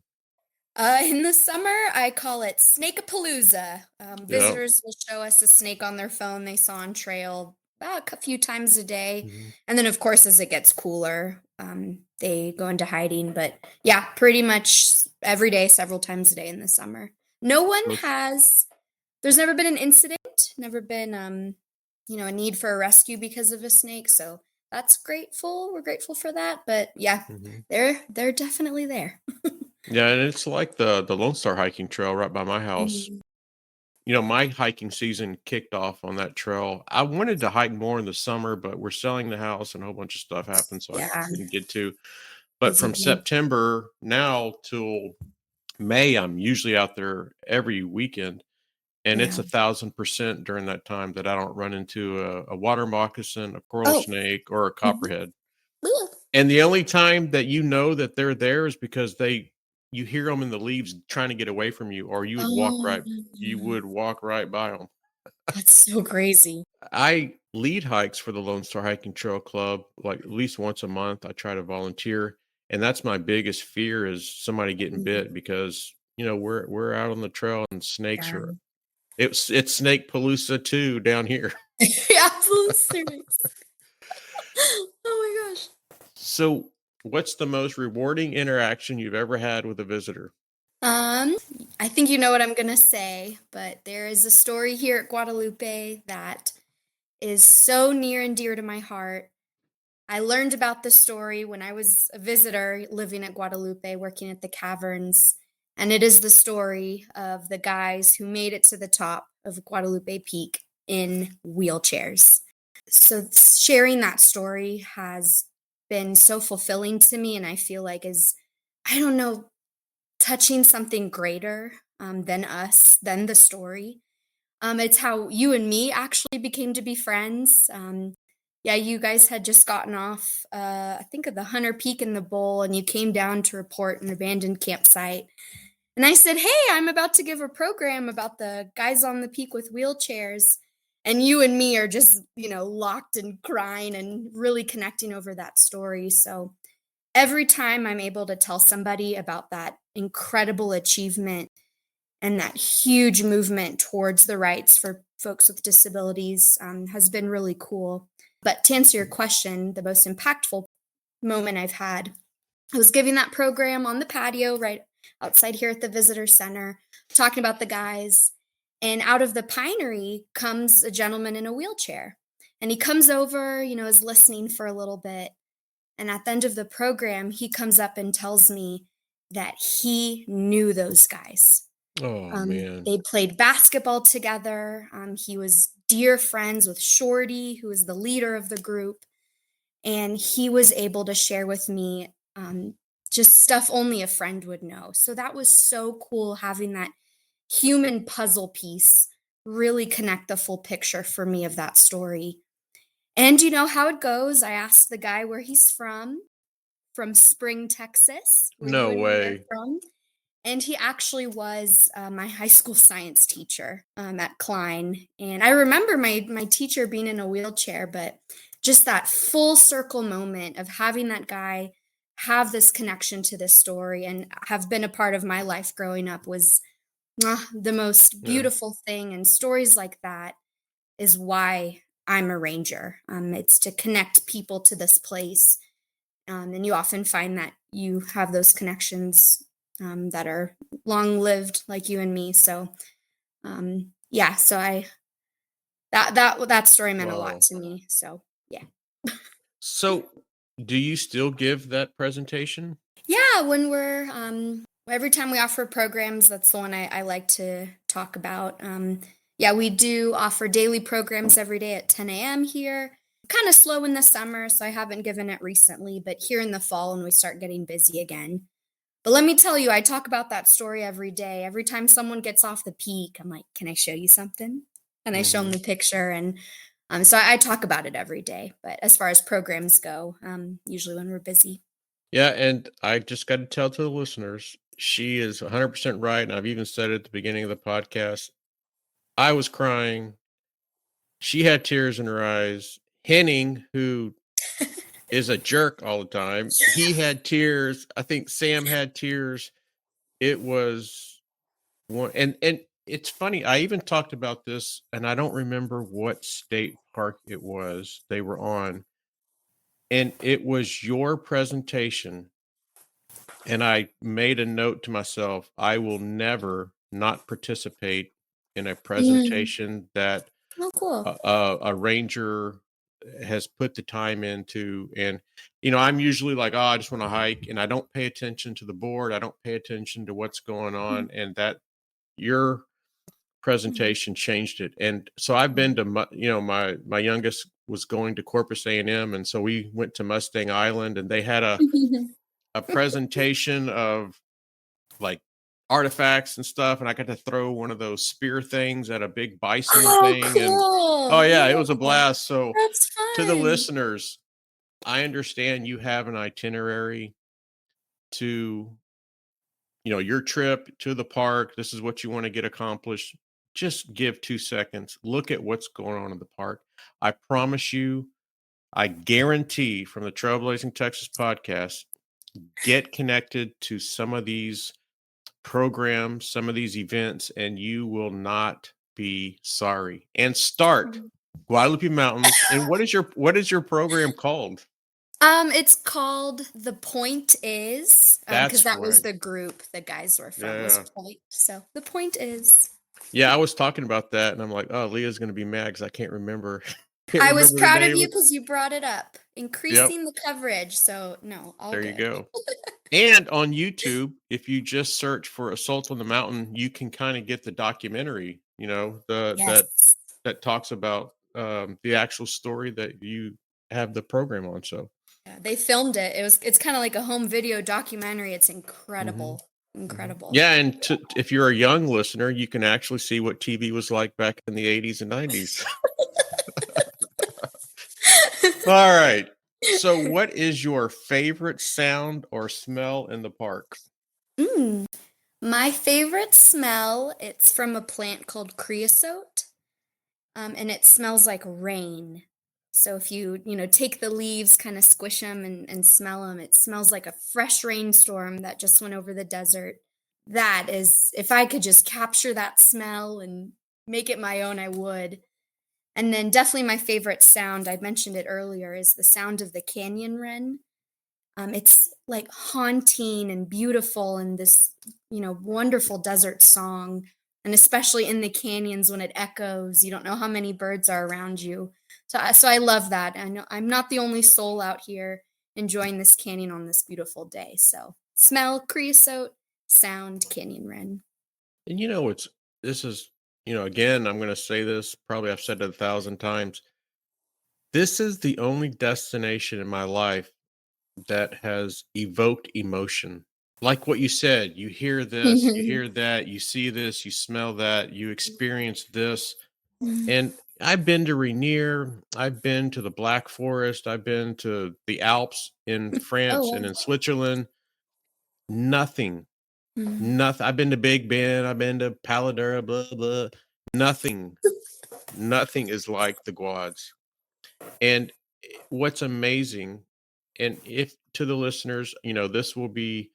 In the summer, I call it Snakeapalooza. Yeah. Visitors will show us a snake on their phone they saw on trail about a few times a day. Mhm. And then, of course, as it gets cooler, they go into hiding. But yeah, pretty much every day, several times a day in the summer. No one has, there's never been an incident, never been, a need for a rescue because of a snake. So that's grateful. We're grateful for that. But yeah, they're definitely there. Yeah, and it's like the Lone Star hiking trail right by my house. Mhm. My hiking season kicked off on that trail. I wanted to hike more in the summer, but we're selling the house and a whole bunch of stuff happened, so I Yeah, didn't get to. But busy from day. September now till May, I'm usually out there every weekend, and it's Yeah. 1,000% during that time that I don't run into a water moccasin, a coral Oh. snake, or a Mhm. copperhead. Ugh. And the only time that you know that they're there is because you hear them in the leaves trying to get away from you, or Oh, you would walk right by them. that's so crazy. I lead hikes for the Lone Star Hiking Trail Club, like at least once a month. I try to volunteer, and that's my biggest fear is somebody getting Mhm. bit because we're out on the trail and snakes Yeah. are it's snake palooza too down here. Yeah, absolutely serious. Oh my gosh. So, what's the most rewarding interaction you've ever had with a visitor? Um, I think you know what I'm gonna say, but there is a story here at Guadalupe that is so near and dear to my heart. I learned about this story when I was a visitor living at Guadalupe, working at the caverns. And it is the story of the guys who made it to the top of Guadalupe Peak in wheelchairs. So, sharing that story has been so fulfilling to me. And I feel like is, I don't know, touching something greater than us, than the story. It's how you and me actually became to be friends. Yeah, you guys had just gotten off, I think, of the Hunter Peak in the Bowl, and you came down to report an abandoned campsite. And I said, "Hey, I'm about to give a program about the guys on the peak with wheelchairs." And you and me are just, locked and crying and really connecting over that story. So every time I'm able to tell somebody about that incredible achievement and that huge movement towards the rights for folks with disabilities has been really cool. But to answer your question, the most impactful moment I've had, I was giving that program on the patio right outside here at the visitor center, talking about the guys. And out of the pinery comes a gentleman in a wheelchair. And he comes over, is listening for a little bit. And at the end of the program, he comes up and tells me that he knew those guys. Oh man. They played basketball together. He was dear friends with Shorty, who is the leader of the group, and he was able to share with me just stuff only a friend would know. So that was so cool having that human puzzle piece really connect the full picture for me of that story. And you know how it goes. I asked the guy where he's from Spring, Texas, where you No and me are way. from. And he actually was my high school science teacher at Klein. And I remember my teacher being in a wheelchair, but just that full circle moment of having that guy have this connection to this story and have been a part of my life growing up was the most Yeah. beautiful thing. And stories like that is why I'm a ranger. It's to connect people to this place. And you often find that you have those connections that are long lived, like you and me. So, yeah, so that story meant a lot Wow. to me. So, yeah. So, do you still give that presentation? Yeah, when we're every time we offer programs, that's the one I like to talk about. Yeah, we do offer daily programs every day at 10 a.m. here. Kind of slow in the summer, so I haven't given it recently, but here in the fall when we start getting busy again. But let me tell you, I talk about that story every day. Every time someone gets off the peak, I'm like, "Can I show you something?" And I show them Mhm. the picture, and so I talk about it every day. But as far as programs go, usually when we're busy. Yeah, and I just got to tell to the listeners, she is 100% right, and I've even said it at the beginning of the podcast. I was crying. She had tears in her eyes. Henning, who is a jerk all the time, he had tears. I think Sam had tears. It was one, and it's funny. I even talked about this, and I don't remember what state park it was they were on, and it was your presentation And I made a note to myself, I will never not participate in a Mm. presentation that Oh, cool. a ranger has put the time into. And I'm usually like, oh, I just want to hike, and I don't pay attention to the board, I don't pay attention to what's going Mhm. on. And that your Mhm. presentation changed it. And so I've been to my youngest was going to Corpus A&M, and so we went to Mustang Island, and they had a presentation of like artifacts and stuff, and I got to throw one of those spear things at a big bison Oh, thing. And cool. oh yeah, it was a Yeah, blast. So that's to the fun. listeners, I understand you have an itinerary to your trip to the park. This is what you want to get accomplished. Just give 2 seconds, look at what's going on in the park. I promise you, I guarantee, from the Trailblazing Texas podcast, get connected to some of these programs, some of these events, and you will not be sorry. And start Guadalupe Mountains. And what is your program called? It's called The Point Is, because That's that was right. the group the guys were from, was Yeah. Point. So The Point Is. Yeah, I was talking about that, and I'm like, oh, Leah's gonna be mad because I can't remember can't I was remember the proud of name. you because you brought it up. Yep, Increasing the coverage. So, no, all there you good. go. And on YouTube, if you just search for Assault on the Mountain, you can kind of get the documentary, Yes. that talks about the actual story that you have the program on. So Yeah, they filmed it. It's kind of like a home video documentary. It's mhm, incredible. mhm. Incredible. Yeah, and if you're a young listener, you can actually see what TV was like back in the 80s and 90s. All right. So, what is your favorite sound or smell in the park? Mm. My favorite smell, it's from a plant called creosote. And it smells like rain. So if you take the leaves, kind of squish them and smell them, it smells like a fresh rainstorm that just went over the desert. That is, if I could just capture that smell and make it my own, I would. And then definitely my favorite sound, I mentioned it earlier, is the sound of the canyon wren. It's like haunting and beautiful and this wonderful desert song. And especially in the canyons when it echoes, you don't know how many birds are around you. So I love that. I know I'm not the only soul out here enjoying this canyon on this beautiful day. So smell, creosote, sound, canyon wren. And this is, again, I'm going to say this, probably I've said it 1,000 times. This is the only destination in my life that has evoked emotion. Like what you said, you hear this, you hear that, you see this, you smell that, you experience this. And I've been to Rainier, I've been to the Black Forest, I've been to the Alps in Oh, France wow. and in Switzerland. Nothing, Mm. nothing. I've been to Big Ben, I've been to Paladura, blah, blah. Nothing, nothing is like the Guads. And what's amazing, and if to the listeners, this will be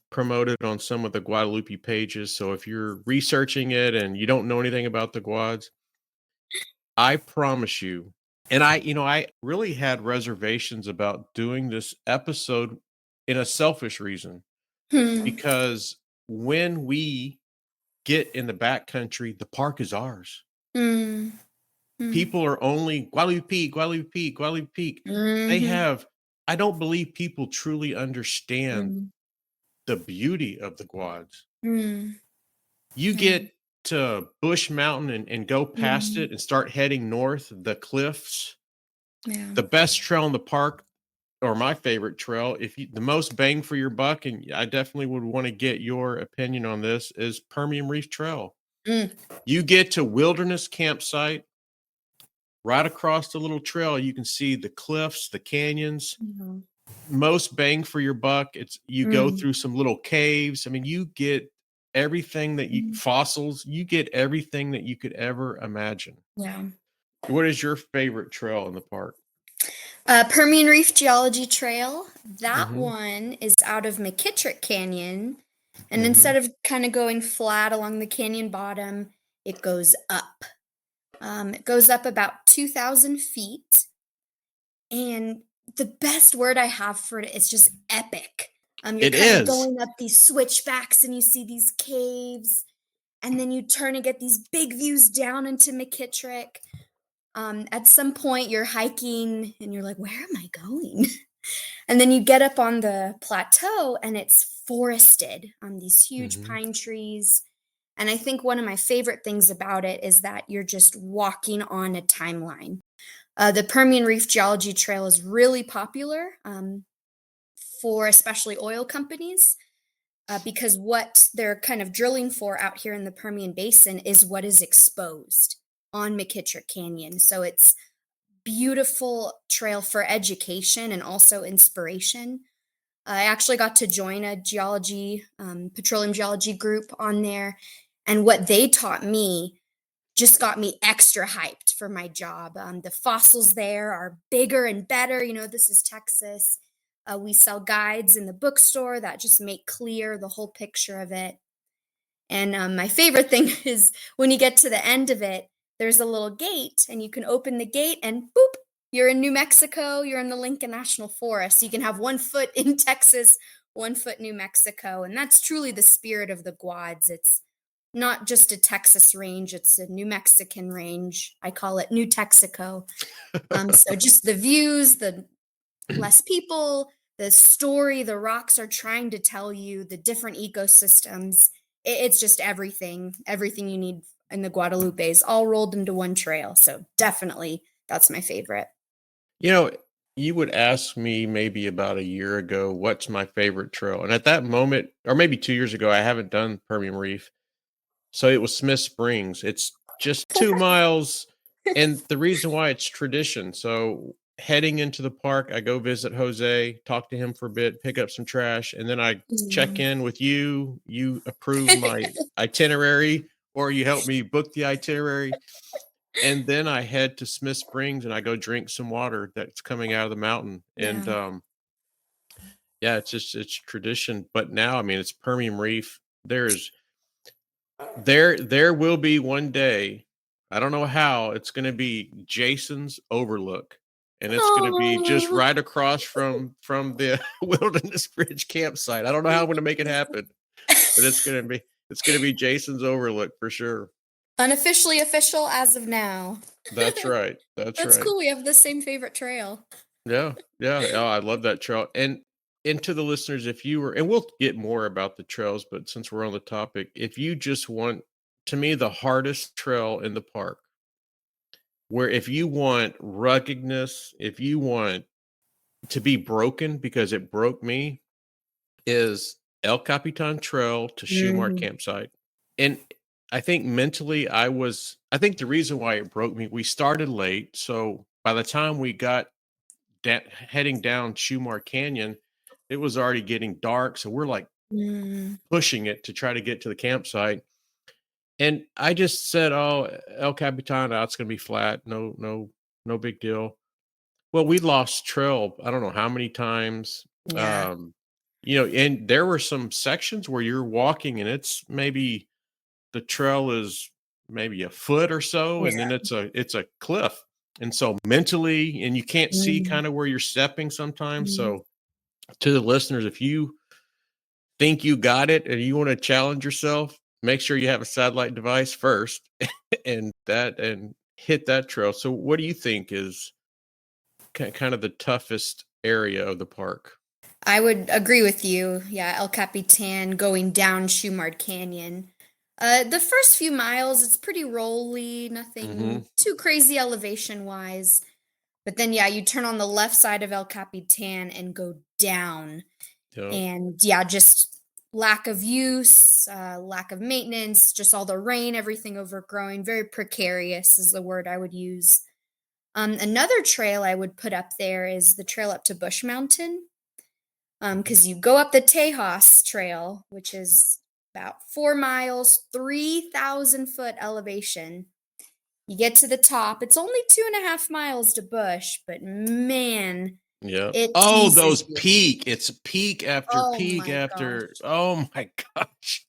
promoted on some of the Guadalupe pages. So if you're researching it and you don't know anything about the Guads, I promise you. And I really had reservations about doing this episode in a selfish reason, Hmm. because when we get in the backcountry, the park is ours. Mm. Mm. People are only Guadalupe Peak, Guadalupe Peak, Guadalupe Peak. They Mhm. have, I don't believe people truly understand Mm. the beauty of the Guads. Mm. You Yeah. get to Bush Mountain and go past Mhm. it and start heading north, the cliffs, Yeah. the best trail in the park, or my favorite trail, if you, the most bang for your buck, and I definitely would want to get your opinion on this, is Permian Reef Trail. Mm. You get to Wilderness Campsite, right across the little trail, you can see the cliffs, the canyons. Mhm. Most bang for your buck. It's you go Mm. through some little caves. I mean, you get everything that you Mm. fossils, you get everything that you could ever imagine. Yeah. What is your favorite trail in the park? Permian Reef Geology Trail. That Mhm, one is out of McKittrick Canyon. And mhm. instead of kind of going flat along the canyon bottom, it goes up. It goes up about 2,000 feet. And the best word I have for it is just epic. You're It kind of is. going up these switchbacks and you see these caves, and then you turn and get these big views down into McKittrick. At some point, you're hiking and you're like, where am I going? And then you get up on the plateau and it's forested, these huge Hmm. pine trees. And I think one of my favorite things about it is that you're just walking on a timeline. The Permian Reef Geology Trail is really popular for especially oil companies because what they're kind of drilling for out here in the Permian Basin is what is exposed on McKittrick Canyon. So it's beautiful trail for education and also inspiration. I actually got to join a petroleum geology group on there. And what they taught me just got me extra hyped for my job. The fossils there are bigger and better. This is Texas. We sell guides in the bookstore that just make clear the whole picture of it. And my favorite thing is when you get to the end of it, there's a little gate, and you can open the gate, and boop, you're in New Mexico. You're in the Lincoln National Forest. So you can have 1 foot in Texas, 1 foot New Mexico. And that's truly the spirit of the Guads. It's not just a Texas range, it's a New Mexican range. I call it New Texaco. So just the views, the less people, the story the rocks are trying to tell you, the different ecosystems. It's just everything you need in the Guadalupes, all rolled into one trail. So definitely that's my favorite. You know, you would ask me maybe about a year ago, what's my favorite trail? And at that moment, or maybe 2 years ago, I haven't done Permian Reef. So it was Smith Springs. It's just 2 miles. And the reason why it's tradition. So heading into the park, I go visit Jose, talk to him for a bit, pick up some trash, and then I check Mm. in with you. You approve my itinerary, or you help me book the itinerary. And then I head to Smith Springs and I go drink some water that's coming out of the mountain. And Yeah. yeah, it's tradition. But now, I mean, it's Permian Reef. There will be one day, I don't know how, it's gonna be Jason's Overlook, and it's gonna be just Oh. right across from the Wilderness Bridge campsite. I don't know how I'm gonna make it happen, but it's gonna be Jason's Overlook for sure. Unofficially official as of now. That's right. That's That's right. cool. We have the same favorite trail. Yeah, yeah. Oh, I love that trail. And to the listeners, if you were, and we'll get more about the trails, but since we're on the topic, if you just want, to me, the hardest trail in the park, where if you want ruggedness, if you want to be broken because it broke me, is El Capitan Trail to Shumar Mhm. Campsite. And I think mentally, I think the reason why it broke me, we started late. So by the time we got heading down Shumar Canyon, it was already getting dark. So we're like Mm. pushing it to try to get to the campsite. And I just said, "Oh, El Capitan, it's going to be flat. No, no, no big deal." Well, we lost trail. I don't know how many times. Yeah. Um, and there were some sections where you're walking, and it's maybe the trail is maybe a foot or so, and then Yeah. it's a cliff. And so mentally, and you can't see Mm. kind of where you're stepping sometimes. Mm. So to the listeners, if you think you got it and you want to challenge yourself, make sure you have a satellite device first and hit that trail. So what do you think is kind of the toughest area of the park? I would agree with you. Yeah, El Capitan going down Shumard Canyon. The first few miles, it's pretty rolly, Mhm. nothing too crazy elevation wise. But then, yeah, you turn on the left side of El Capitan and go down. Yeah. And yeah, just lack of use, lack of maintenance, just all the rain, everything overgrowing. Very precarious is the word I would use. Another trail I would put up there is the trail up to Bush Mountain. Because you go up the Tejas Trail, which is about 4 miles, 3,000 foot elevation. You get to the top. It's only 2.5 miles to Bush, but man, Yeah. it Oh, teases those you. peak. It's peak after Oh peak my after. gosh. Oh my gosh.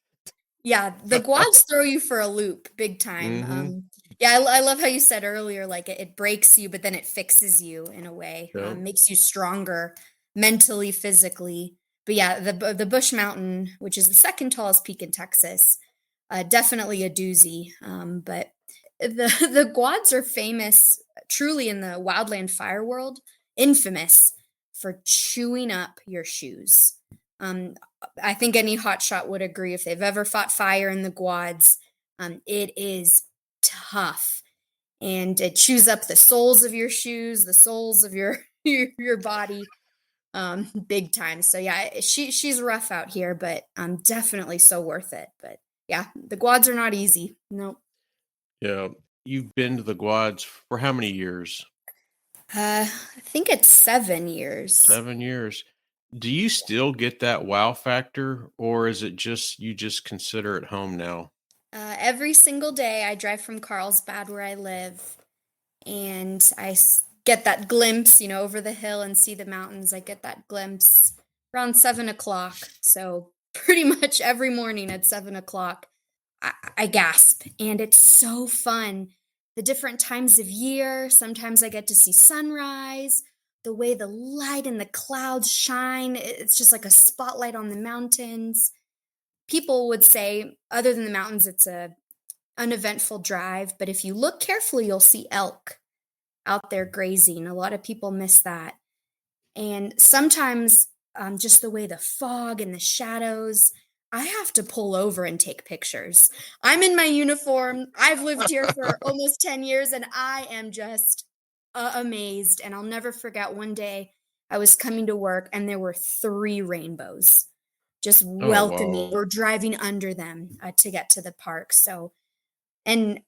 Yeah, the quads throw you for a loop big time. Mhm. Yeah, I love how you said earlier, like it breaks you, but then it fixes you in a way, Yep. makes you stronger mentally, physically. But yeah, the Bush Mountain, which is the second tallest peak in Texas, definitely a doozy. But the Guads are famous, truly in the wildland fire world, infamous for chewing up your shoes. Um, I think any hotshot would agree if they've ever fought fire in the Guads. It is tough, and it chews up the soles of your shoes, the soles of your your body, big time. So yeah, she's rough out here, but definitely so worth it. But yeah, the Guads are not easy. Nope. Yeah. You've been to the Guads for how many years? I think it's 7 years. 7 years. Do you still get that wow factor, or is it just you just consider it home now? Every single day I drive from Carlsbad where I live, and get that glimpse, over the hill and see the mountains. I get that glimpse around 7 o'clock. So pretty much every morning at 7 o'clock, I gasp, and it's so fun. The different times of year, sometimes I get to see sunrise, the way the light and the clouds shine. It's just like a spotlight on the mountains. People would say, other than the mountains, it's a uneventful drive, but if you look carefully, you'll see elk out there grazing. A lot of people miss that. And sometimes, just the way the fog and the shadows, I have to pull over and take pictures. I'm in my uniform. I've lived here for almost 10 years, and I am just amazed. And I'll never forget one day I was coming to work and there were three rainbows just Oh, welcoming. wow. We're driving under them to get to the park. So, and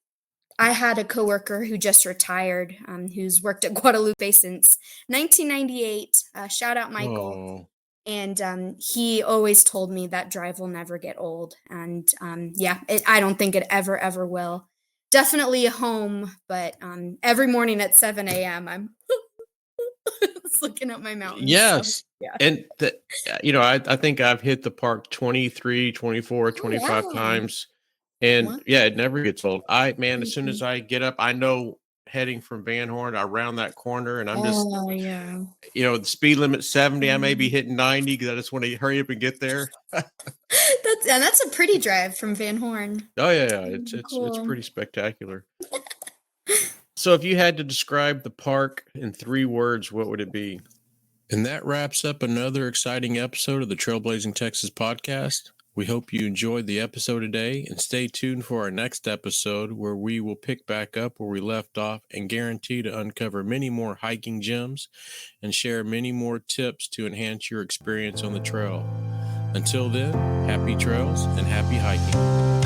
I had a coworker who just retired, who's worked at Guadalupe since 1998. Shout out Michael. Oh, And he always told me that drive will never get old. And yeah, I don't think it ever will. Definitely a home, but every morning at 7 a.m., I'm just looking at my mountains. So yes. yeah. And I think I've hit the park 23, 24, Oh, 25 wow. times. And Wow. yeah, it never gets old. Man, as soon Mhm. as I get up, I know heading from Van Horn, I round that corner and I'm just, Oh, yeah. the speed limit 70, I may be Mhm. hitting 90 because I just want to hurry up and get there. That's a pretty drive from Van Horn. Oh yeah, yeah. It's Mm, it's it's cool. pretty spectacular. So if you had to describe the park in 3 words, what would it be? And that wraps up another exciting episode of the Trailblazing Texas podcast. We hope you enjoyed the episode today and stay tuned for our next episode where we will pick back up where we left off and guarantee to uncover many more hiking gems and share many more tips to enhance your experience on the trail. Until then, happy trails and happy hiking.